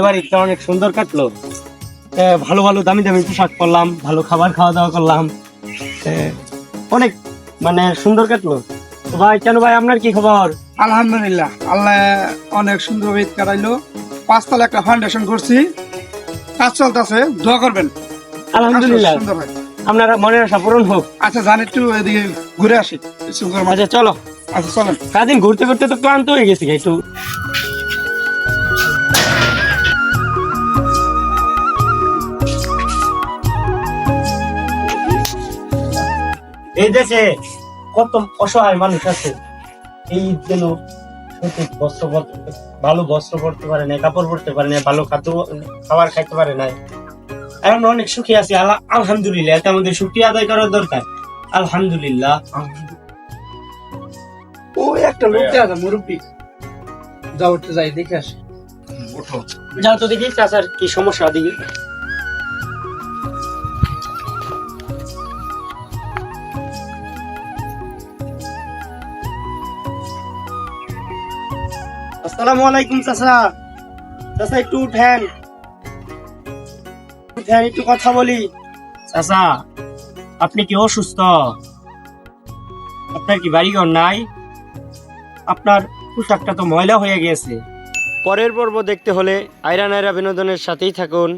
এবার ঈদটা অনেক সুন্দর কাটলো। ভালো ভালো দামি দামি পোশাক পরলাম, ভালো খাবার খাওয়া দাওয়া করলাম, অনেক মানে সুন্দর কাটলো। তো ভাই, কেন ভাই আপনার কি খবর? আলহামদুলিল্লাহ, আল্লাহ অনেক সুন্দর ঈদ কাটাইলো। 5 তলা একটা ফাউন্ডেশন করছি, কাজ চলতেছে, দোয়া করবেন। আলহামদুলিল্লাহ, সুন্দর হয়। আপনার মনের আশা পূরণ হোক। আচ্ছা, জান একটু এদিকে ঘুরে আসি। আচ্ছা চলো। আচ্ছা চলেন। সারাদিন ঘুরতে ঘুরতে তো ক্লান্ত হয়ে গেছি একটু। এই দেশে কত অসহায় মানুষ আছে, এই যেন ভালো বস্ত্র পরতে পারে না, কাপড় পরতে পারে না, ভালো খাবার খাইতে পারে না। আর আমরা অনেক সুখী আছি, আলহামদুলিল্লাহ। এতে আমাদের শুকরিয়া আদায় করার দরকার। আলহামদুলিল্লাহ। ও একটা লোক আছে মুরব্বী, যাও একটু যাই দেখে আসি। যাও তো দেখি চাচার কি সমস্যা দেখি। আসসালামু আলাইকুম চাচা। চাচা একটু উঠেন, উঠেন, একটু কথা বলি। চাচা, আপনি কি অসুস্থ? আপনার কি বাড়িঘর নাই? আপনার পোশাকটা তো ময়লা হয়ে গেছে। পরের পর্ব দেখতে হলে আয়রা নায়রা বিনোদনের সাথেই থাকুন।